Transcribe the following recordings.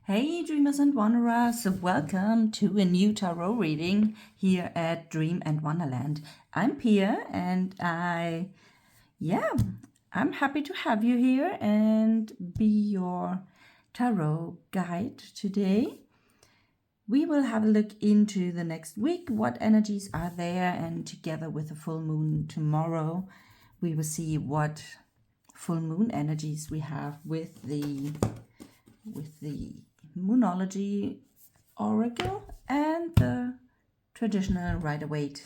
Hey, dreamers and wanderers, welcome to a new tarot reading here at Dream and Wonderland. I'm Pia and I'm happy to have you here and be your tarot guide today. We will have a look into the next week, what energies are there, and together with the full moon tomorrow, we will see what full moon energies we have with the Moonology Oracle and the traditional Rider-Waite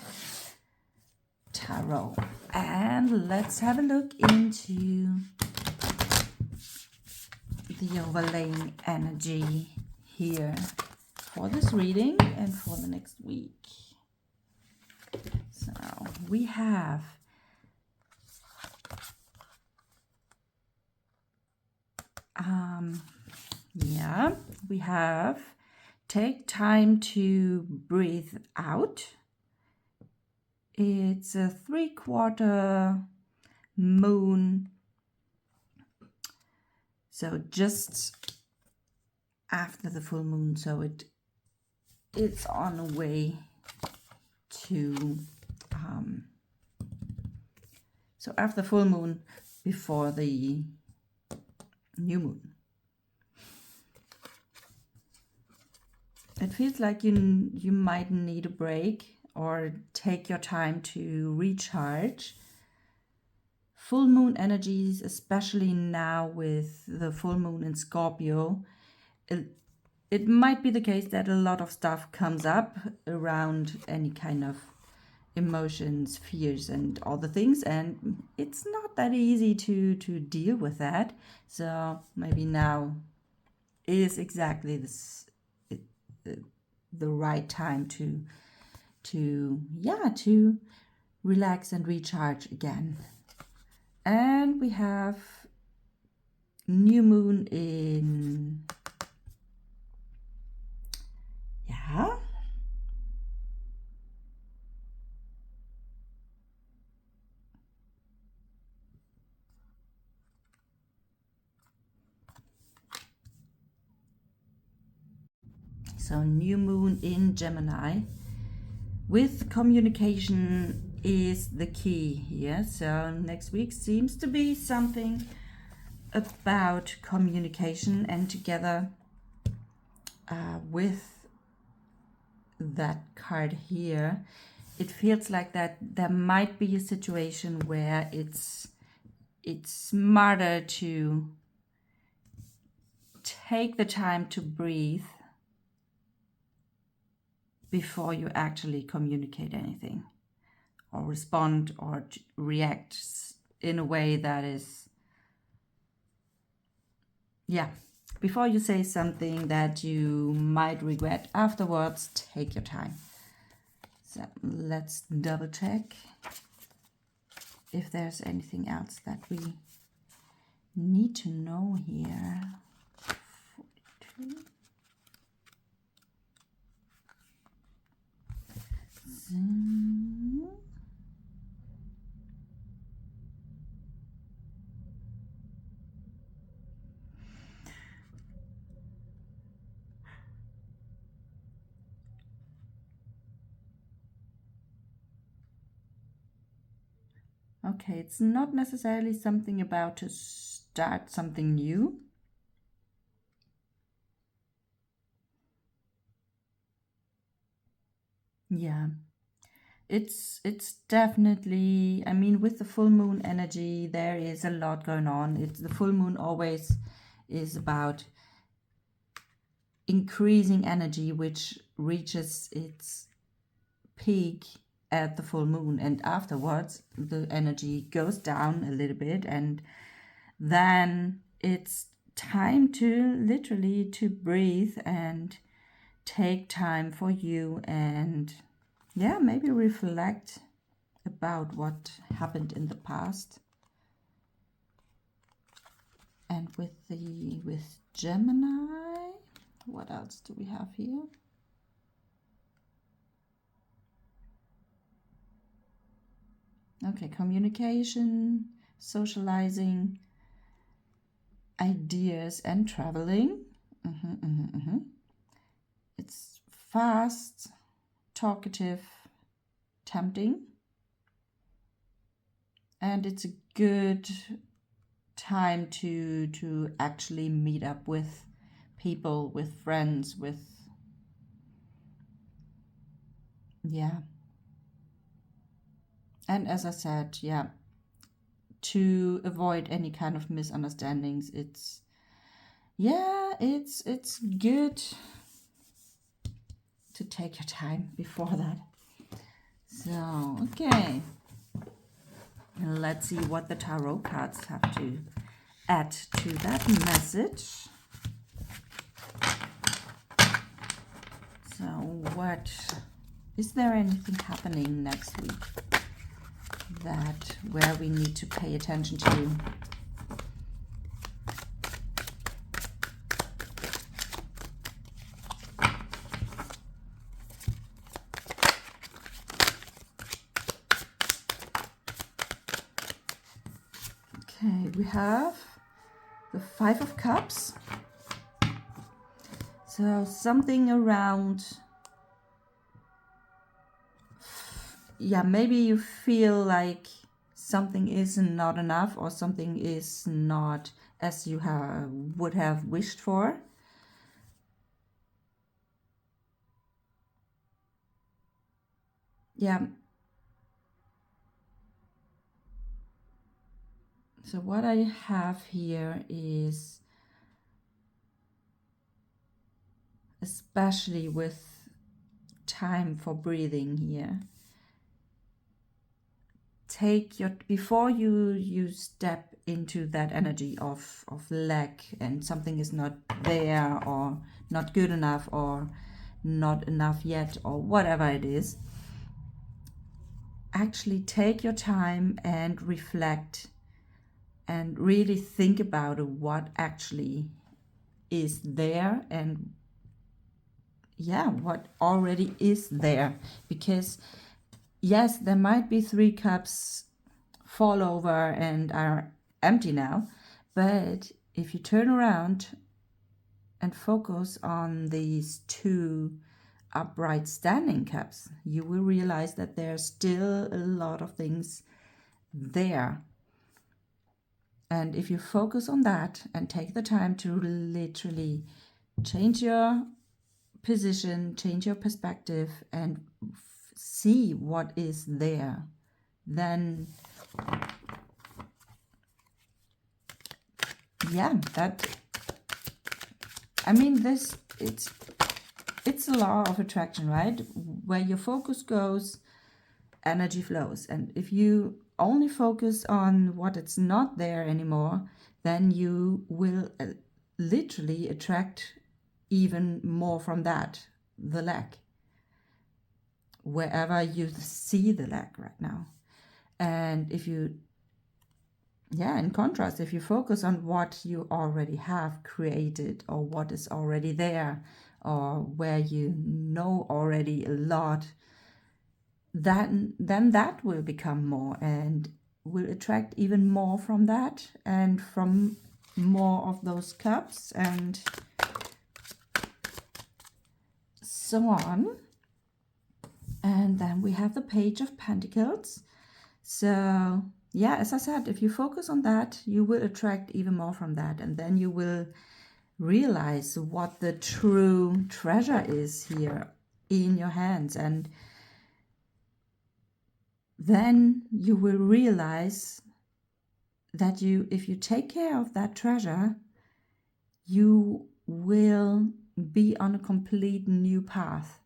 Tarot. And let's have a look into the overlaying energy here for this reading and for the next week. So we have we have take time to breathe out. It's a 3/4 moon, so just after the full moon, so it's on a way to so after full moon, before the new moon. It feels like you might need a break or take your time to recharge. Full moon energies, especially now with the full moon in Scorpio, it might be the case that a lot of stuff comes up around any kind of emotions, fears, and all the things, and it's not that easy to deal with that. So maybe now is exactly the right time to relax and recharge again. And we have new moon in so new moon in Gemini. With communication is the key here. So next week seems to be something about communication, and together with that card here, it feels like that there might be a situation where it's smarter to take the time to breathe before you actually communicate anything or respond or react in a way that is, before you say something that you might regret afterwards, take your time. So let's double check if there's anything else that we need to know here. 42. Okay, it's not necessarily something about to start something new. Yeah, it's definitely, I mean, with the full moon energy, there is a lot going on. It's the full moon always is about increasing energy, which reaches its peak at the full moon, and afterwards the energy goes down a little bit, and then it's time to literally to breathe and take time for you and maybe reflect about what happened in the past. And with Gemini, what else do we have here? Okay, communication, socializing, ideas, and traveling. It's fast, talkative, tempting, and it's a good time to actually meet up with people, with friends, with yeah. And as I said, yeah, to avoid any kind of misunderstandings, it's it's good to take your time before that. So, okay. Let's see what the tarot cards have to add to that message. So, what is there anything happening next week that where we need to pay attention to? Okay, we have the Five of Cups. So something around, yeah, maybe you feel like something is not enough or something is not as you would have wished for. Yeah. So what I have here is, especially with time for breathing here, take your, before you step into that energy of lack and something is not there or not good enough or not enough yet or whatever it is, actually take your time and reflect and really think about what actually is there and yeah, what already is there. Because yes, there might be 3 cups fall over and are empty now, but if you turn around and focus on these 2 upright standing cups, you will realize that there's still a lot of things there. And if you focus on that and take the time to literally change your position, change your perspective, and see what is there, then yeah, that, I mean, this, it's a law of attraction, right? Where your focus goes, energy flows. And if you only focus on what it's not there anymore, then you will literally attract even more from that, the lack, wherever you see the lack right now. And if you, yeah, in contrast, if you focus on what you already have created or what is already there or where you know already a lot, then that will become more and will attract even more from that and from more of those cups and so on. And then we have the Page of Pentacles. So yeah, as I said, if you focus on that, you will attract even more from that, and then you will realize what the true treasure is here in your hands. And then you will realize that if you take care of that treasure, you will be on a complete new path,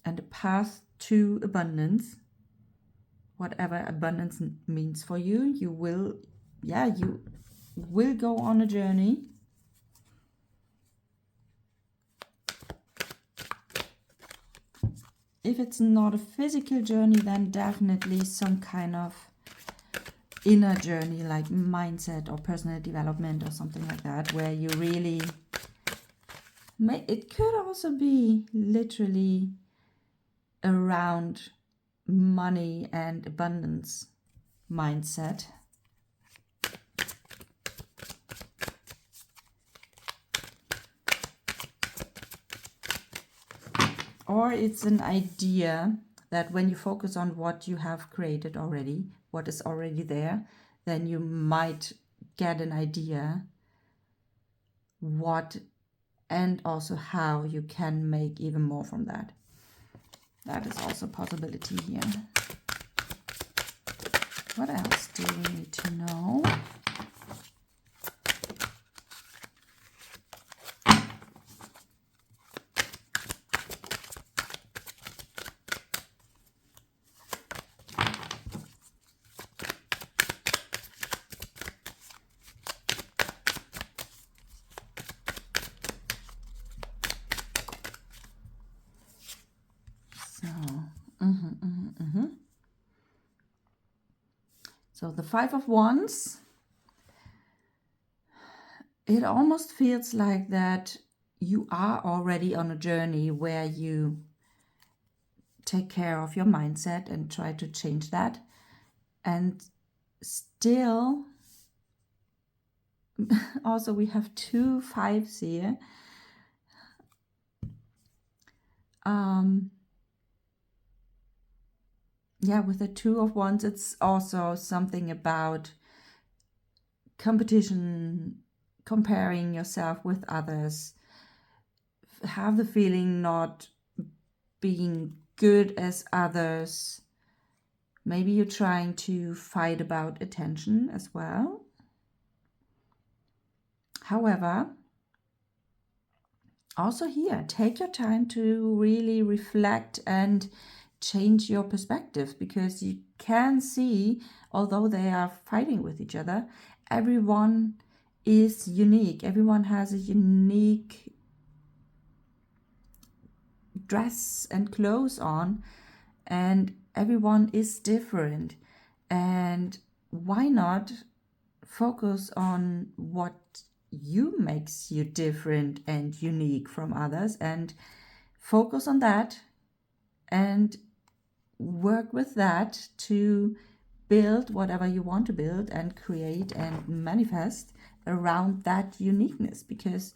and a path to abundance, whatever abundance means for you. You will, yeah, you will go on a journey. If it's not a physical journey, then definitely some kind of inner journey, like mindset or personal development or something like that, where you really it could also be literally around money and abundance mindset. or it's an idea that when you focus on what you have created already, what is already there, then you might get an idea what and also how you can make even more from that. That is also a possibility here. What else do we need to know? So the Five of Wands, it almost feels like that you are already on a journey where you take care of your mindset and try to change that. And still, also we have 2 5s here. Yeah, with the Two of Wands, it's also something about competition, comparing yourself with others, have the feeling not being good as others. Maybe you're trying to fight about attention as well. However, also here, take your time to really reflect and change your perspective, because you can see, although they are fighting with each other, everyone is unique. Everyone has a unique dress and clothes on, and everyone is different. And why not focus on what you makes you different and unique from others, and focus on that and work with that to build whatever you want to build and create and manifest around that uniqueness, because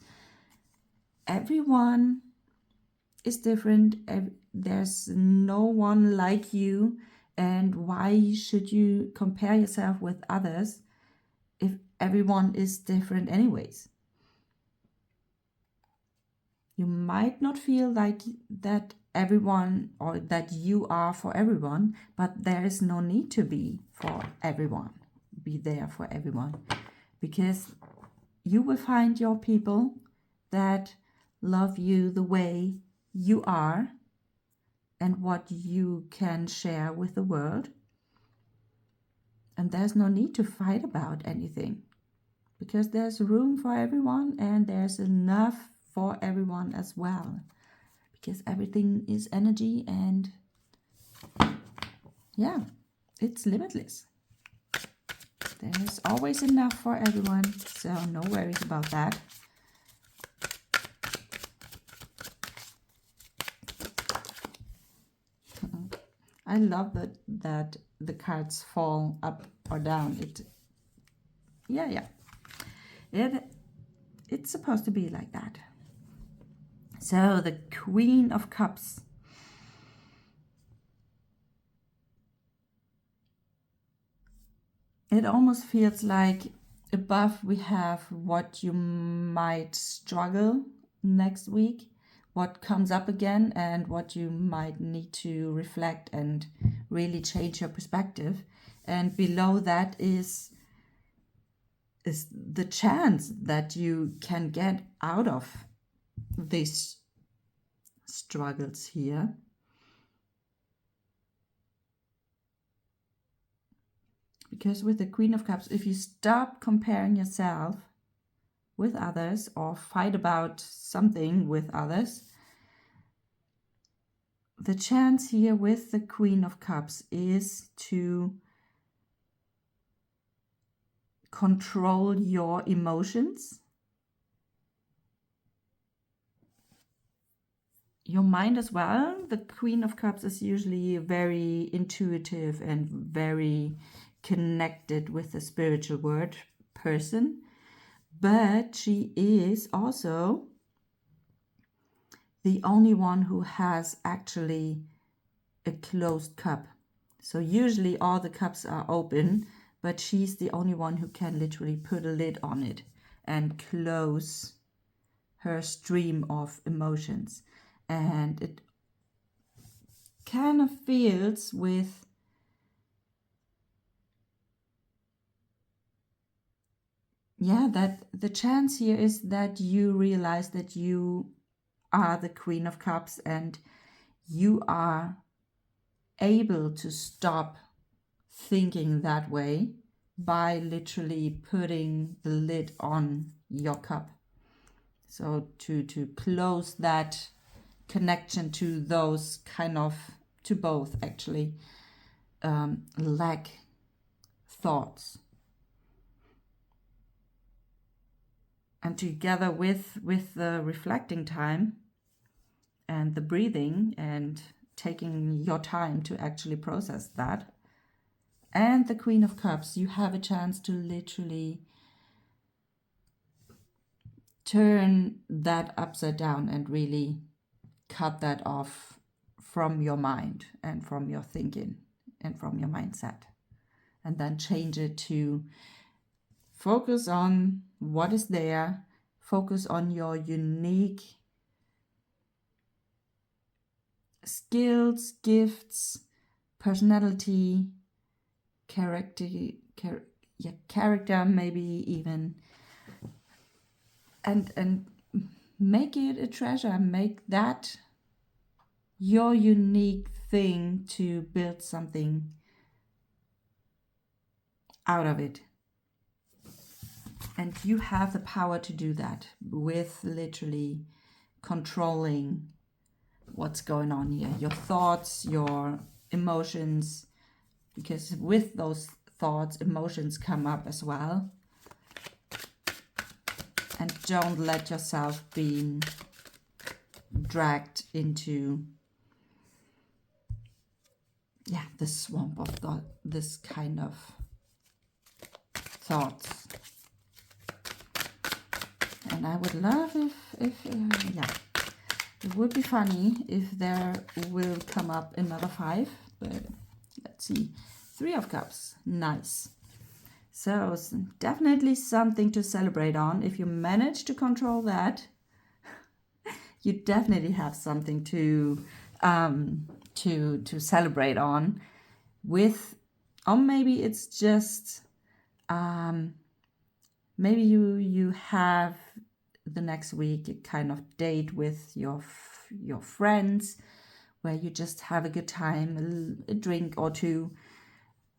everyone is different. There's no one like you, and why should you compare yourself with others if everyone is different anyways? You might not feel like that everyone or that you are for everyone, but there is no need to be for everyone, be there for everyone, because you will find your people that love you the way you are and what you can share with the world. And there's no need to fight about anything, because there's room for everyone and there's enough for everyone as well, because everything is energy, and yeah, it's limitless. There's always enough for everyone, so no worries about that. I love that the cards fall up or down. It's supposed to be like that. So the Queen of Cups. It almost feels like above we have what you might struggle next week, what comes up again, and what you might need to reflect and really change your perspective. And below that is the chance that you can get out of these struggles here. Because with the Queen of Cups, if you stop comparing yourself with others or fight about something with others, the chance here with the Queen of Cups is to control your emotions. Your mind as well. The Queen of Cups is usually very intuitive and very connected with the spiritual world person, but she is also the only one who has actually a closed cup. So usually all the cups are open, but she's the only one who can literally put a lid on it and close her stream of emotions. And it kind of feels with that the chance here is that you realize that you are the Queen of Cups and you are able to stop thinking that way by literally putting the lid on your cup. So to close that connection to those kind of, to both actually, lack thoughts. And together with the reflecting time and the breathing and taking your time to actually process that, and the Queen of Cups, you have a chance to literally turn that upside down and really cut that off from your mind and from your thinking and from your mindset. And then change it to focus on what is there, focus on your unique skills, gifts, personality, character maybe even, and make it a treasure. Make that your unique thing to build something out of it. And you have the power to do that with literally controlling what's going on here, your thoughts, your emotions, because with those thoughts, emotions come up as well. And don't let yourself be dragged into the swamp of this kind of thoughts. And I would love if it would be funny if there will come up another 5, but let's see. 3 of Cups, nice. So definitely something to celebrate on. If you manage to control that, you definitely have something to celebrate on with, or maybe it's just maybe you have the next week a kind of date with your friends where you just have a good time, a drink or two.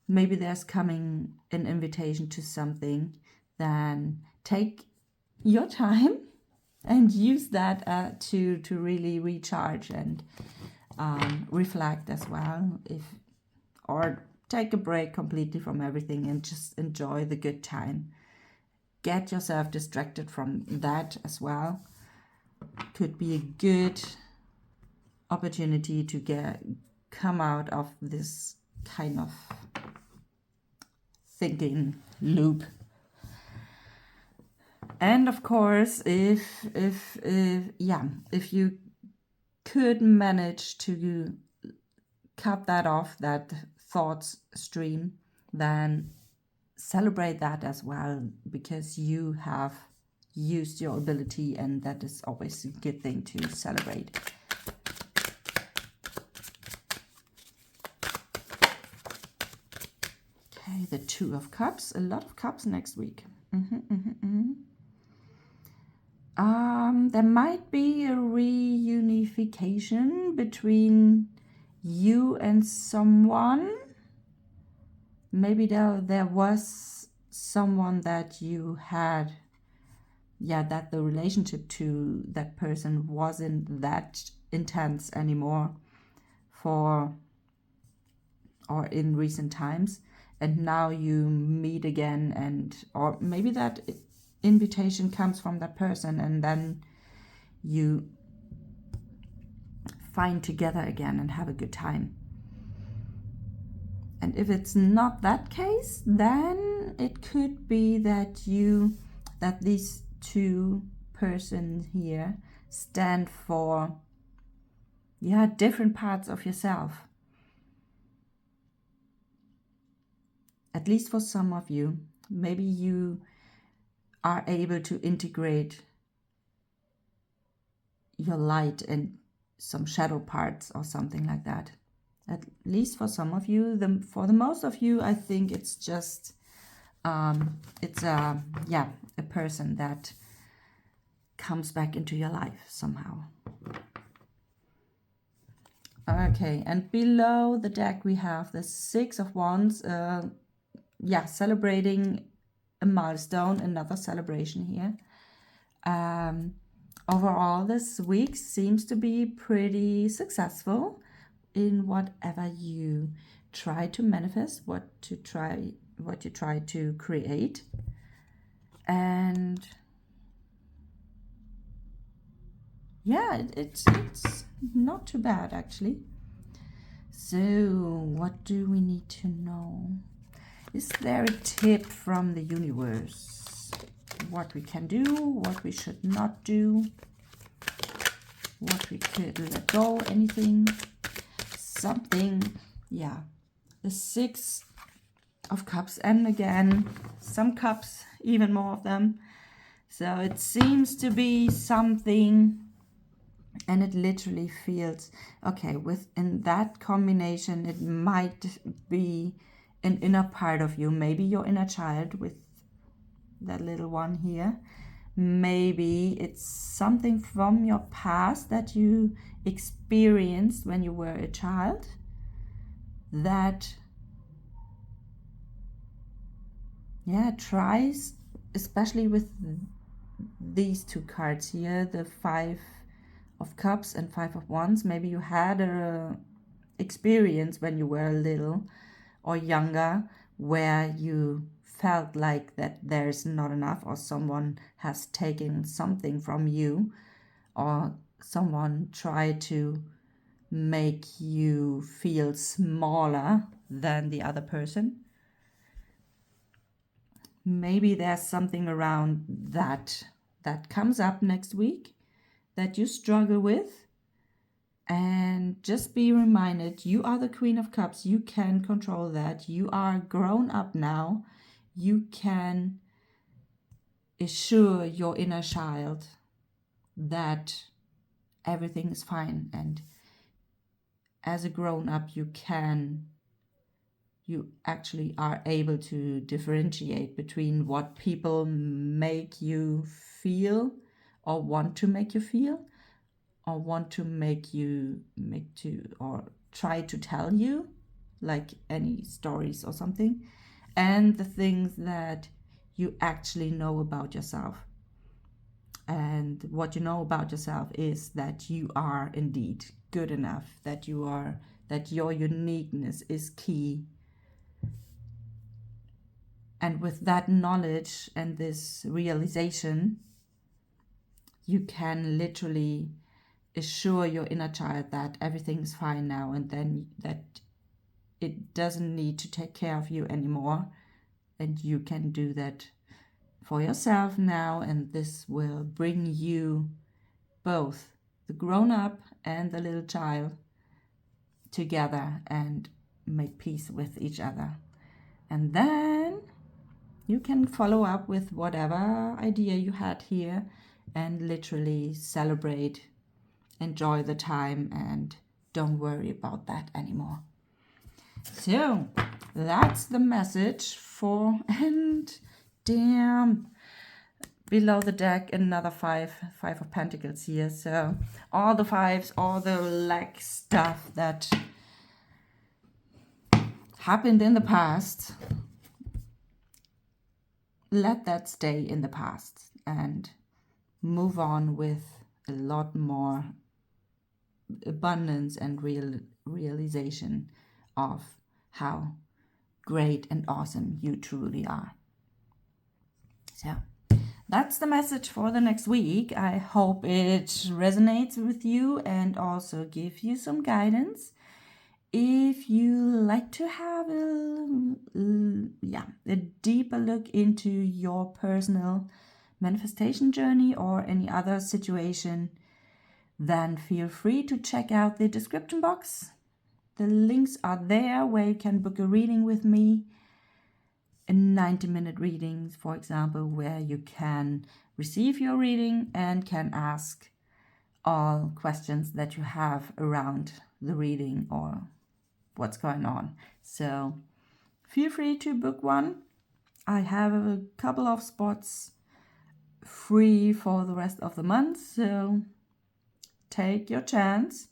Maybe there's coming an invitation to something. Then take your time and use that to really recharge and reflect as well, or take a break completely from everything and just enjoy the good time. Get yourself distracted from that as well. Could be a good opportunity to come out of this kind of thinking loop. And of course, if you could manage to cut that off, that thoughts stream, then celebrate that as well, because you have used your ability, and that is always a good thing to celebrate. Okay, the 2 of Cups, a lot of cups next week. There might be a reunification between you and someone. Maybe there was someone that you had, that the relationship to that person wasn't that intense anymore or in recent times, and now you meet again, or maybe that invitation comes from that person and then you find together again and have a good time. And if it's not that case, then it could be that these 2 persons here stand for Yeah, different parts of yourself. At least for some of you, maybe you are able to integrate your light and some shadow parts or something like that. At least for some of you. For the most of you, I think it's just it's a person that comes back into your life somehow. Okay, and below the deck we have the Six of Wands. Celebrating a milestone, another celebration here. Overall, this week seems to be pretty successful in whatever you try to manifest, what you try to create. And yeah, it's not too bad actually. So what do we need to know? Is there a tip from the universe? What we can do, what we should not do, what we could let go, anything, something. Yeah, the Six of Cups, and again, some cups, even more of them. So it seems to be something, and it literally feels, okay, within that combination, it might be an inner part of you, maybe your inner child with that little one here. Maybe it's something from your past that you experienced when you were a child that tries, especially with these two cards here, the Five of Cups and Five of Wands. Maybe you had a experience when you were little or younger where you felt like that there's not enough, or someone has taken something from you, or someone tried to make you feel smaller than the other person. Maybe there's something around that comes up next week that you struggle with. And just be reminded, you are the Queen of Cups. You can control that. You are grown up now. You can assure your inner child that everything is fine. And as a grown up, you actually are able to differentiate between what people make you feel or want to make you feel, or want to or try to tell you, like any stories or something, and the things that you actually know about yourself. And what you know about yourself is that you are indeed good enough, that your uniqueness is key. And with that knowledge and this realization, you can literally assure your inner child that everything is fine now, and then that it doesn't need to take care of you anymore, and you can do that for yourself now. And this will bring you, both the grown-up and the little child, together and make peace with each other. And then you can follow up with whatever idea you had here and literally celebrate, enjoy the time, and don't worry about that anymore. So that's the message for, and damn, below the deck another five of pentacles here. So all the fives, all the lack stuff that happened in the past, let that stay in the past and move on with a lot more abundance and realization of how great and awesome you truly are. So that's the message for the next week. I hope it resonates with you and also gives you some guidance. If you like to have a deeper look into your personal manifestation journey or any other situation, then feel free to check out the description box. The links are there where you can book a reading with me. In 90-minute readings, for example, where you can receive your reading and can ask all questions that you have around the reading or what's going on. So feel free to book one. I have a couple of spots free for the rest of the month, so take your chance.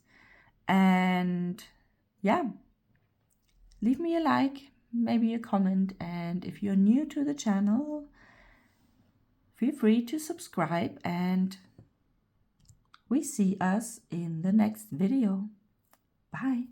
And yeah, leave me a like, maybe a comment, and if you're new to the channel, feel free to subscribe, and we see us in the next video. Bye.